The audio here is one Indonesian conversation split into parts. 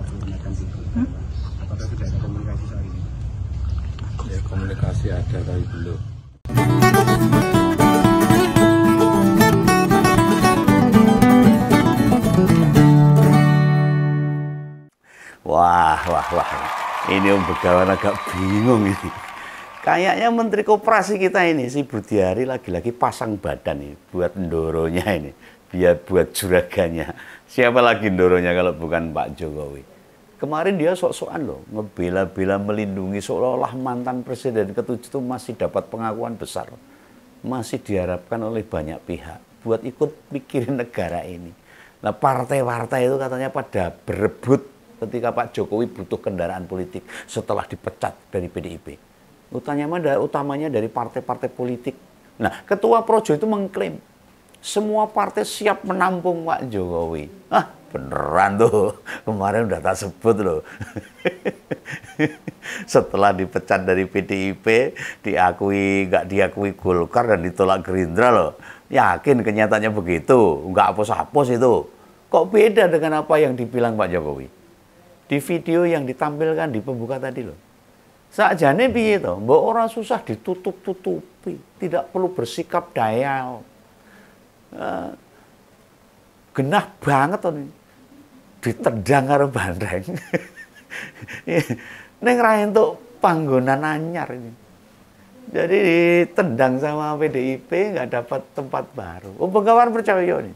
menggunakan itu? Apakah sudah ada komunikasi soal ini? Ya, komunikasi ada tapi belum. Wah. Ini Om Begawan agak bingung ini. Kayaknya Menteri Koperasi kita ini, si Budiari lagi-lagi pasang badan ini buat ndoronya ini. Biar buat juraganya. Siapa lagi ndoronya kalau bukan Pak Jokowi? Kemarin dia sok-sokan loh, ngebela-bela melindungi seolah-olah mantan presiden ke-7 itu masih dapat pengakuan besar. Masih diharapkan oleh banyak pihak buat ikut mikirin negara ini. Nah, partai-partai itu katanya pada berebut ketika Pak Jokowi butuh kendaraan politik setelah dipecat dari PDIP. Utamanya dari partai-partai politik. Nah, Ketua Projo itu mengklaim semua partai siap menampung Pak Jokowi. Beneran tuh, kemarin udah tak sebut loh. Setelah dipecat dari PDIP, nggak diakui Golkar dan ditolak Gerindra loh. Yakin kenyataannya begitu, nggak hapus-hapus itu. Kok beda dengan apa yang dibilang Pak Jokowi? Di video yang ditampilkan di pembuka tadi loh. Sakjane piye to? Mbok ora susah ditutup-tutupi, tidak perlu bersikap dayal. Genah banget to nih. Ditendang karo bandreng. Ning ra entuk panggonan anyar ini. Jadi ditendang sama PDIP nggak dapat tempat baru. Begawan percaya nih.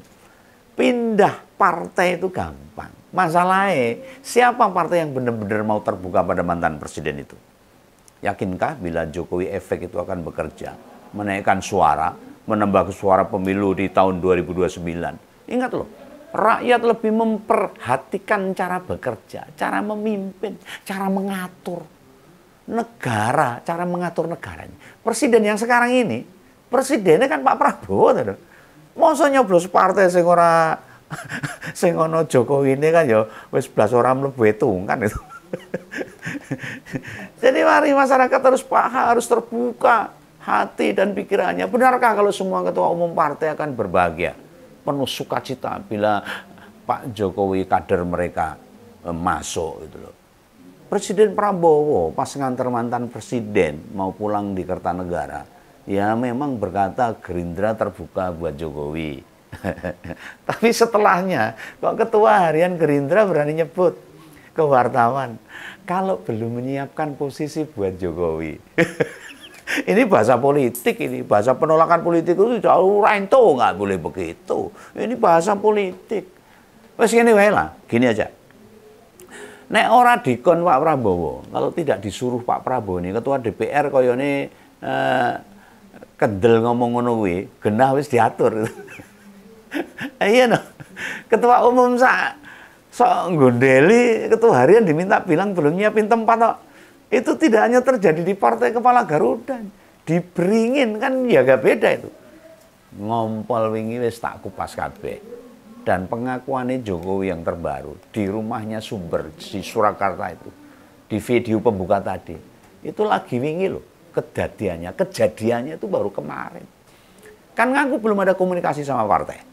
Pindah partai itu gampang. Masalahnya, siapa partai yang benar-benar mau terbuka pada mantan presiden itu? Yakinkah bila Jokowi efek itu akan bekerja, menaikkan suara, menambah suara pemilu di tahun 2029? Ingat loh, rakyat lebih memperhatikan cara bekerja, cara memimpin, cara mengatur negara, cara mengatur negaranya. Presiden yang sekarang ini, presidennya kan Pak Prabowo. Masa nyoblos partai sing ora sing ana Jokowi ini kan ya wis blas ora mlebu hitungan itu. Jadi mari masyarakat harus terbuka hati dan pikirannya. Benarkah kalau semua ketua umum partai akan berbahagia, penuh sukacita bila Pak Jokowi kader mereka masuk gitu loh. Presiden Prabowo pas nganter mantan presiden mau pulang di Kertanegara, ya memang berkata Gerindra terbuka buat Jokowi. Tapi setelahnya kok ketua harian Gerindra berani nyebut ke wartawan kalau belum menyiapkan posisi buat Jokowi. Ini bahasa politik, ini bahasa penolakan politik itu jauh rento, nggak boleh begitu. Ini bahasa politik. Wes gini wae lah, gini aja. Nek ora dikon Pak Prabowo, kalau tidak disuruh Pak Prabowo ini ketua DPR koyone kendel ngomong ngono kuwi, genah wis diatur. Iya no. Ketua umum sok gondeli ketua harian diminta bilang belum nyiapin tempat kok. Itu tidak hanya terjadi di partai kepala Garuda, di Beringin kan ya gak beda itu. Ngompol wingi wis tak kupas kabeh. Dan pengakuannya Jokowi yang terbaru di rumahnya Sumber di Surakarta itu, di video pembuka tadi, itu lagi wingi loh kejadiannya itu baru kemarin. Kan ngaku belum ada komunikasi sama partai.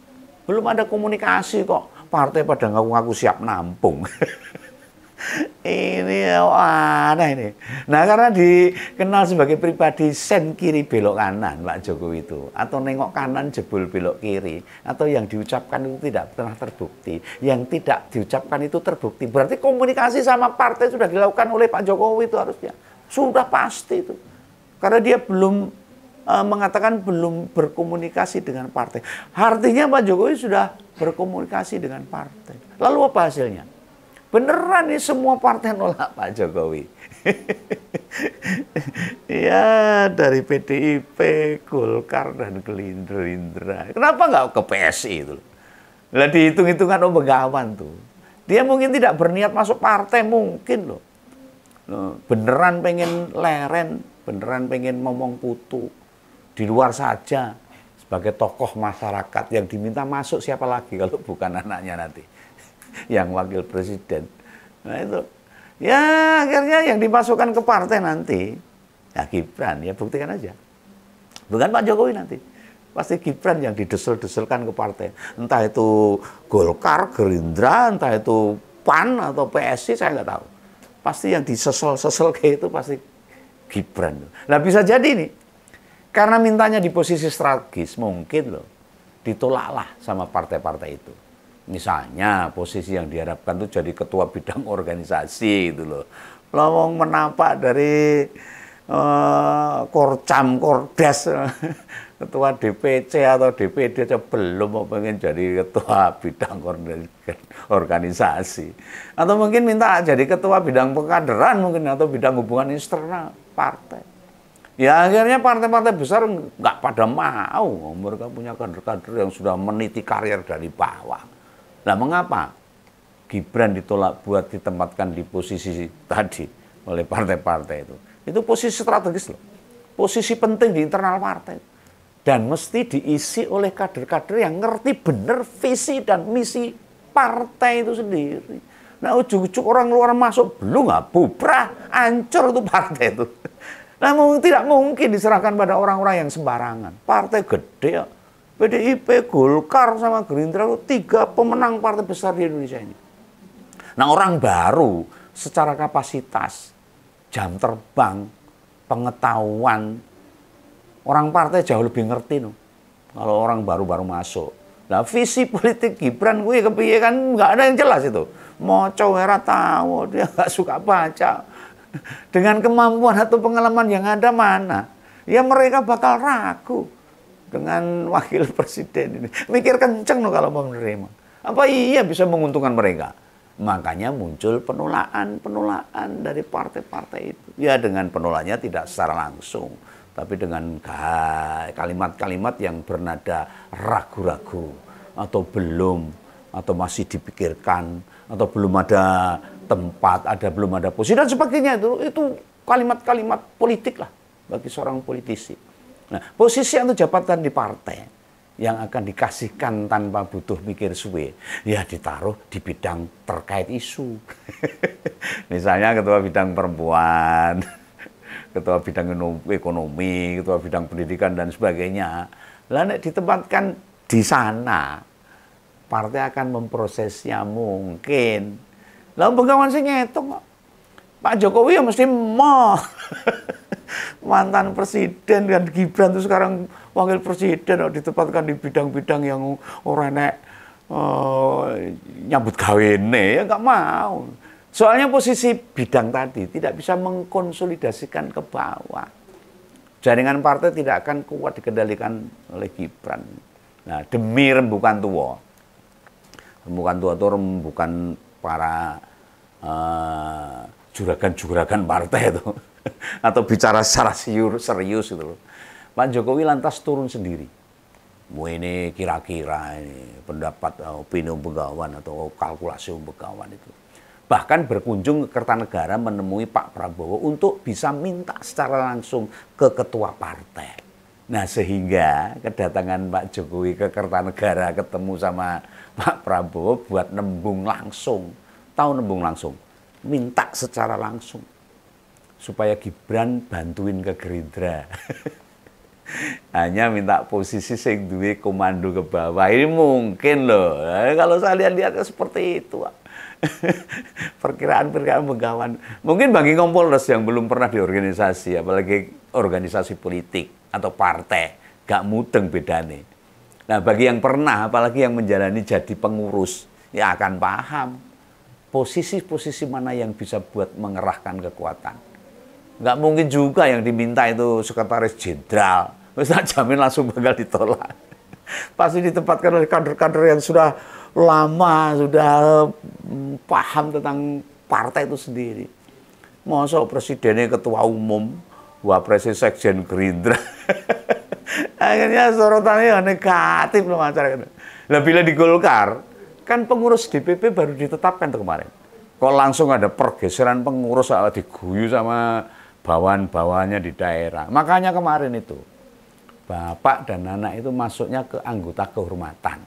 Belum ada komunikasi kok. Partai pada ngaku-ngaku siap nampung. Ini aneh ini. Nah karena dikenal sebagai pribadi sen kiri belok kanan Pak Jokowi itu. Atau nengok kanan jebol belok kiri. Atau yang diucapkan itu tidak pernah terbukti. Yang tidak diucapkan itu terbukti. Berarti komunikasi sama partai sudah dilakukan oleh Pak Jokowi itu harusnya. Sudah pasti itu. Karena dia belum mengatakan belum berkomunikasi dengan partai. Artinya Pak Jokowi sudah berkomunikasi dengan partai. Lalu apa hasilnya? Beneran nih semua partai nolak Pak Jokowi. Ya dari PDIP, Golkar dan Gerindra. Kenapa nggak ke PSI itu? Lah dihitung-hitungan Om Begawan tuh. Dia mungkin tidak berniat masuk partai mungkin loh. Beneran pengen leren, beneran pengen ngomong putu. Di luar saja sebagai tokoh masyarakat yang diminta masuk siapa lagi kalau bukan anaknya nanti yang wakil presiden. Nah itu ya akhirnya yang dimasukkan ke partai nanti ya Gibran, ya buktikan aja bukan Pak Jokowi nanti, pasti Gibran yang didesel-deselkan ke partai, entah itu Golkar, Gerindra, entah itu PAN atau PSI saya nggak tahu. Pasti yang disesel-sesel kayak itu pasti Gibran. Nah bisa jadi nih, karena mintanya di posisi strategis mungkin loh ditolaklah sama partai-partai itu. Misalnya posisi yang diharapkan itu jadi ketua bidang organisasi itu loh. Lawang menapak dari Korcam, Kordas, ketua DPC atau DPD aja belum pengen jadi ketua bidang organisasi. Atau mungkin minta jadi ketua bidang pengkaderan mungkin atau bidang hubungan eksternal partai. Ya akhirnya partai-partai besar nggak pada mau, mereka punya kader-kader yang sudah meniti karir dari bawah. Nah mengapa Gibran ditolak buat ditempatkan di posisi tadi oleh partai-partai itu? Itu posisi strategis loh, posisi penting di internal partai. Dan mesti diisi oleh kader-kader yang ngerti bener visi dan misi partai itu sendiri. Nah ujung-ujung orang luar masuk, belum nggak bubrah, hancur itu partai itu. Namun tidak mungkin diserahkan pada orang-orang yang sembarangan. Partai gede ya, PDIP, Golkar, sama Gerindra itu 3 pemenang partai besar di Indonesia ini. Nah orang baru secara kapasitas, jam terbang, pengetahuan, orang partai jauh lebih ngerti no. Kalau orang baru-baru masuk. Nah visi politik Gibran gue kepiye kan nggak ada yang jelas itu. Moco era tahu, dia nggak suka baca. Dengan kemampuan atau pengalaman yang ada mana? Ya mereka bakal ragu dengan wakil presiden ini. Mikir kenceng no kalau mau menerima. Apa iya bisa menguntungkan mereka? Makanya muncul penolakan dari partai-partai itu. Ya dengan penolaknya tidak secara langsung, tapi dengan kalimat-kalimat yang bernada ragu-ragu, atau belum, atau masih dipikirkan, atau belum ada tempat, belum ada posisi, dan sebagainya. Itu kalimat-kalimat politik lah bagi seorang politisi. Nah, posisi atau jabatan di partai yang akan dikasihkan tanpa butuh mikir suwe, ya ditaruh di bidang terkait isu. Misalnya ketua bidang perempuan, ketua bidang ekonomi, ketua bidang pendidikan dan sebagainya. Lalu ditempatkan di sana, partai akan memprosesnya mungkin. Lalu pegawai sih ngitung, Pak Jokowi ya mesti mau. Mantan presiden dan Gibran itu sekarang wakil presiden ditempatkan di bidang-bidang yang orang nyambut gawene ya nggak mau. Soalnya posisi bidang tadi tidak bisa mengkonsolidasikan ke bawah. Jaringan partai tidak akan kuat dikendalikan oleh Gibran. Nah demi rembukan tua itu rembukan para juragan-juragan partai itu. Atau bicara secara serius gitu loh. Pak Jokowi lantas turun sendiri. Ini kira-kira ini pendapat opini Begawan atau kalkulasi Begawan itu. Bahkan berkunjung ke Kertanegara menemui Pak Prabowo untuk bisa minta secara langsung ke ketua partai. Nah sehingga kedatangan Pak Jokowi ke Kertanegara ketemu sama Pak Prabowo buat nembung langsung. Tahu nembung langsung? Minta secara langsung. Supaya Gibran bantuin ke Gerindra. Hanya minta posisi sing duwe komando ke bawah. Ini mungkin loh. Kalau saya lihat seperti itu. Perkiraan-perkiraan Begawan. Mungkin bagi Kompolres yang belum pernah di organisasi, apalagi organisasi politik atau partai, gak mudeng bedane. Nah bagi yang pernah, apalagi yang menjalani jadi pengurus, ya akan paham posisi-posisi mana yang bisa buat mengerahkan kekuatan. Nggak mungkin juga yang diminta itu sekretaris jenderal. Bisa jamin langsung bakal ditolak. Pasti ditempatkan oleh kader-kader yang sudah lama, sudah paham tentang partai itu sendiri. Masa presidennya ketua umum, wapresnya sekjen Gerindra. Akhirnya sorotannya negatif loh masyarakat. Nah bila di Golkar, kan pengurus DPP baru ditetapkan tuh kemarin. Kok langsung ada pergeseran pengurus diguyu sama bawahan-bawahannya di daerah. Makanya kemarin itu, bapak dan anak itu masuknya ke anggota kehormatan.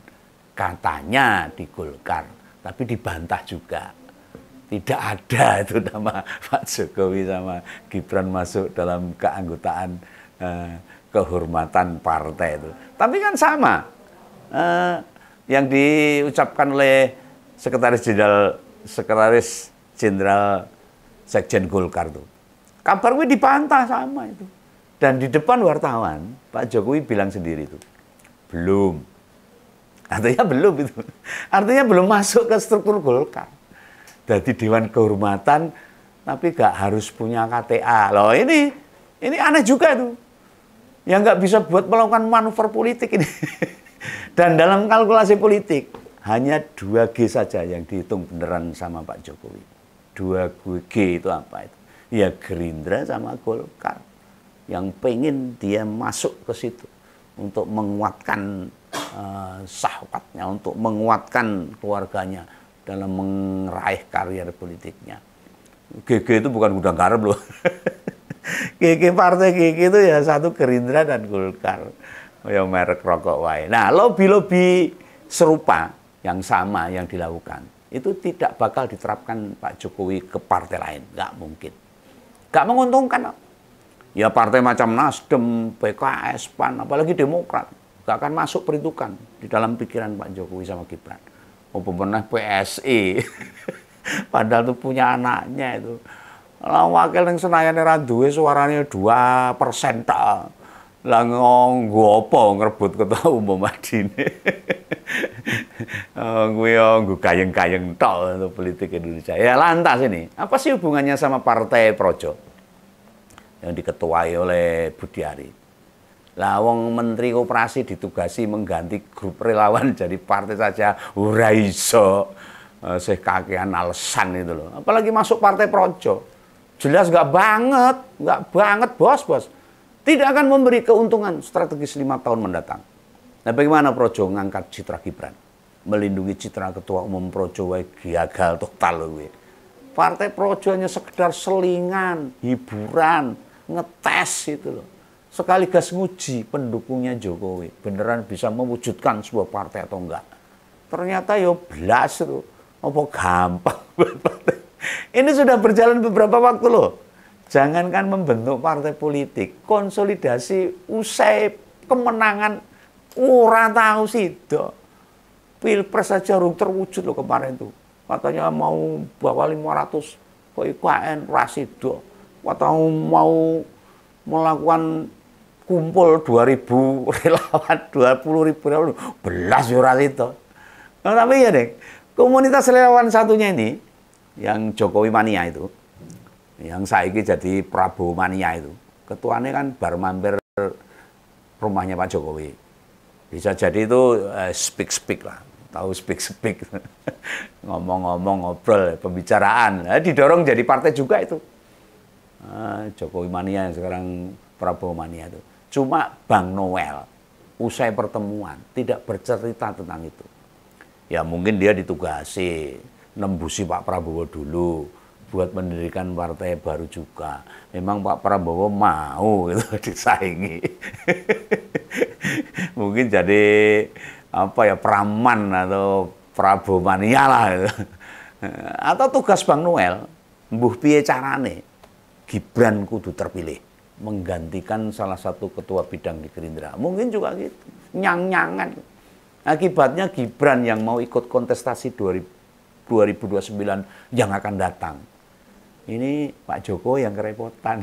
Katanya di Golkar, tapi dibantah juga. Tidak ada itu nama Pak Jokowi sama Gibran masuk dalam keanggotaan kehormatan partai itu. Tapi kan sama. Yang diucapkan oleh Sekretaris Jenderal sekretaris jenderal Sekjen Golkar tuh. Kabar gue dibantah sama itu. Dan di depan wartawan, Pak Jokowi bilang sendiri itu, belum. Artinya belum itu. Artinya belum masuk ke struktur Golkar. Jadi Dewan Kehormatan, tapi gak harus punya KTA. Loh ini aneh juga tuh. Yang nggak bisa buat melakukan manuver politik ini. Dan dalam kalkulasi politik, hanya 2G saja yang dihitung beneran sama Pak Jokowi. 2G itu apa itu? Ya Gerindra sama Golkar. Yang pengen dia masuk ke situ. Untuk menguatkan sahabatnya, untuk menguatkan keluarganya dalam meraih karier politiknya. GG itu bukan gudang garam loh. GG partai GG itu ya satu Gerindra dan Golkar. Ya merek rokok wae. Nah, lobby-lobby serupa yang sama yang dilakukan itu tidak bakal diterapkan Pak Jokowi ke partai lain, nggak mungkin. Nggak menguntungkan. Ya partai macam Nasdem, PKS, PAN, apalagi Demokrat, nggak akan masuk perhitungan di dalam pikiran Pak Jokowi sama Gibran. Oh pernah PSI, padahal tuh punya anaknya itu. Lah wakil yang Senayan era duwe suaranya 2% tak. Lah nggo apa ngrebut ketua umum adine. Gue nggo kayeng-kayeng tok untuk politik Indonesia. Ya lantas ini, apa sih hubungannya sama Partai Projo yang diketuai oleh Budiari? Lah wong Menteri Koperasi ditugasi mengganti grup relawan jadi partai saja ora iso. Sih kakean alasan itu loh. Apalagi masuk Partai Projo. Jelas nggak banget bos. Tidak akan memberi keuntungan strategis 5 tahun mendatang. Nah bagaimana Projo ngangkat citra Gibran? Melindungi citra ketua umum Projo gagal total loh gue. Partai Projo hanya sekedar selingan, hiburan, ngetes itu loh. Sekaligus nguji pendukungnya Jokowi. Beneran bisa mewujudkan sebuah partai atau enggak. Ternyata ya belas itu. Apa gampang buat partai. Ini sudah berjalan beberapa waktu loh. Jangankan membentuk partai politik, konsolidasi usai kemenangan ora tahu sih. Pilpres saja belum terwujud loh kemarin tuh. Katanya mau bawa 500 ke IKN rasido. Atau mau melakukan kumpul 2.000 relawan, 20.000 relawan. Belas ya rasido. Nah, tapi ya deh, komunitas relawan satunya ini, yang Jokowi mania itu, yang saiki jadi Prabowo mania itu, ketuanya kan baru mampir rumahnya Pak Jokowi. Bisa jadi itu speak lah, tahu speak ngomong-ngomong, ngobrol, pembicaraan, didorong jadi partai juga itu. Jokowi mania yang sekarang Prabowo mania itu. Cuma Bang Noel usai pertemuan tidak bercerita tentang itu. Ya mungkin dia ditugasi nembusi Pak Prabowo dulu buat mendirikan partai baru juga. Memang Pak Prabowo mau itu disaingi. Mungkin jadi apa ya praman atau Prabowo mania lah gitu. Atau tugas Bang Noel, mbuh piye carane Gibran kudu terpilih menggantikan salah satu ketua bidang di Gerindra. Mungkin juga gitu. Nyang-nyangan. Akibatnya Gibran yang mau ikut kontestasi 2029 yang akan datang. Ini Pak Jokowi yang kerepotan.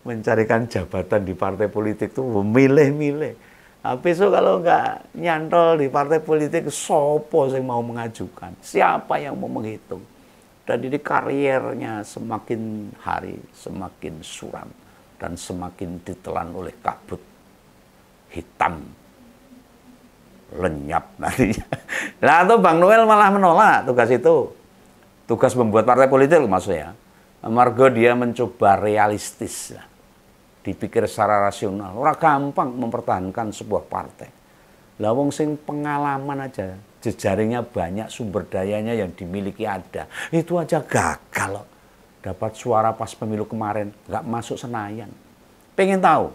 Mencarikan jabatan di partai politik tuh memilih-milih. Besok kalau nggak nyantol di partai politik, sopo yang mau mengajukan? Siapa yang mau menghitung? Dan ini kariernya semakin hari semakin suram dan semakin ditelan oleh kabut hitam lenyap nantinya. Nah, atau Bang Noel malah menolak tugas itu. Tugas membuat partai politik maksudnya. Margo dia mencoba realistis. Dipikir secara rasional. Orang gampang mempertahankan sebuah partai. Lah wong sing pengalaman aja, jejaringnya banyak, sumber dayanya yang dimiliki ada. Itu aja gagal loh. Dapat suara pas pemilu kemarin, nggak masuk Senayan. Pengen tahu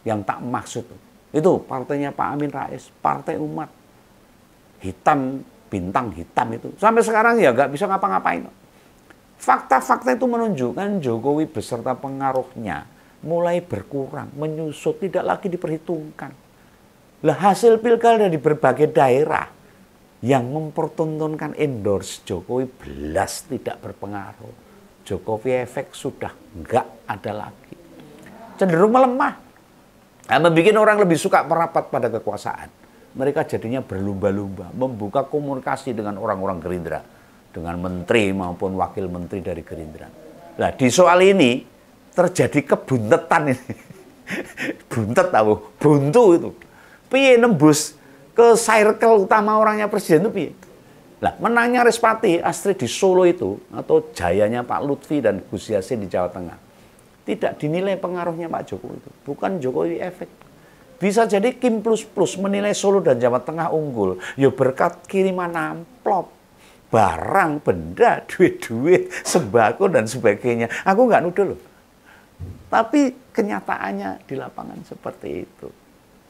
yang tak maksud itu partainya Pak Amin Rais, Partai Umat. Hitam, bintang hitam itu. Sampai sekarang ya nggak bisa ngapa-ngapain. Fakta-fakta itu menunjukkan Jokowi beserta pengaruhnya mulai berkurang, menyusut, tidak lagi diperhitungkan. Lah hasil pilkada di berbagai daerah yang mempertontonkan endorse Jokowi belas tidak berpengaruh. Jokowi efek sudah enggak ada lagi. Cenderung melemah. Nah, membuat orang lebih suka merapat pada kekuasaan. Mereka jadinya berlumba-lumba, membuka komunikasi dengan orang-orang Gerindra. Dengan menteri maupun wakil menteri dari Gerindra. Nah, di soal ini terjadi kebuntetan ini. Buntet tahu, buntu itu. Piye nembus ke circle utama orangnya presiden itu piye? Nah, menangnya Respati, Astrid di Solo itu, atau jayanya Pak Lutfi dan Gus Yassin di Jawa Tengah, tidak dinilai pengaruhnya Pak Jokowi itu. Bukan Jokowi efek. Bisa jadi Kim Plus Plus menilai Solo dan Jawa Tengah unggul, ya berkat kiriman amplop, barang, benda, duit-duit, sembako, dan sebagainya. Aku nggak nuduh loh. Tapi kenyataannya di lapangan seperti itu.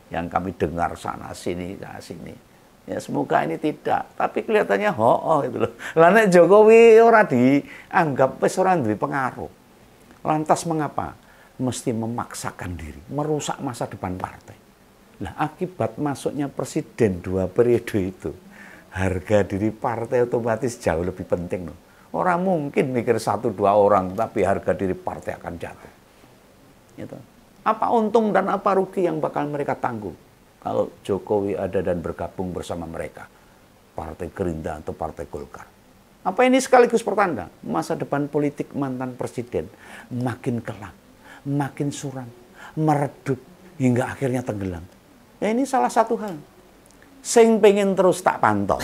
Yang kami dengar sana sini sini. Ya semoga ini tidak, tapi kelihatannya gitu loh. Lah nek Jokowi ora dianggap wis ora duwe pengaruh. Lantas mengapa mesti memaksakan diri, merusak masa depan partai? Lah akibat masuknya presiden 2 periode itu, harga diri partai otomatis jauh lebih penting loh. Orang mungkin mikir 1-2 orang, tapi harga diri partai akan jatuh. Gitu. Apa untung dan apa rugi yang bakal mereka tanggung kalau Jokowi ada dan bergabung bersama mereka, Partai Gerindra atau Partai Golkar? Apa ini sekaligus pertanda masa depan politik mantan presiden makin kelam, makin suram, meredup hingga akhirnya tenggelam? Ya ini salah satu hal. Sing pengen terus tak pantau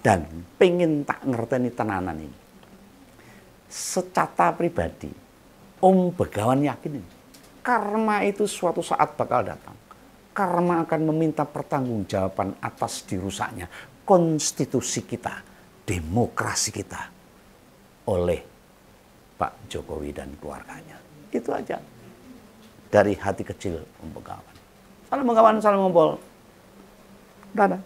dan pengen tak ngerteni tenanan ini. Secara pribadi, Om Begawan yakin ini. Karma itu suatu saat bakal datang. Karma akan meminta pertanggungjawaban atas dirusaknya konstitusi kita, demokrasi kita oleh Pak Jokowi dan keluarganya. Itu aja. Dari hati kecil Om Begawan. Salam Begawan, salam ngobrol. Dadah.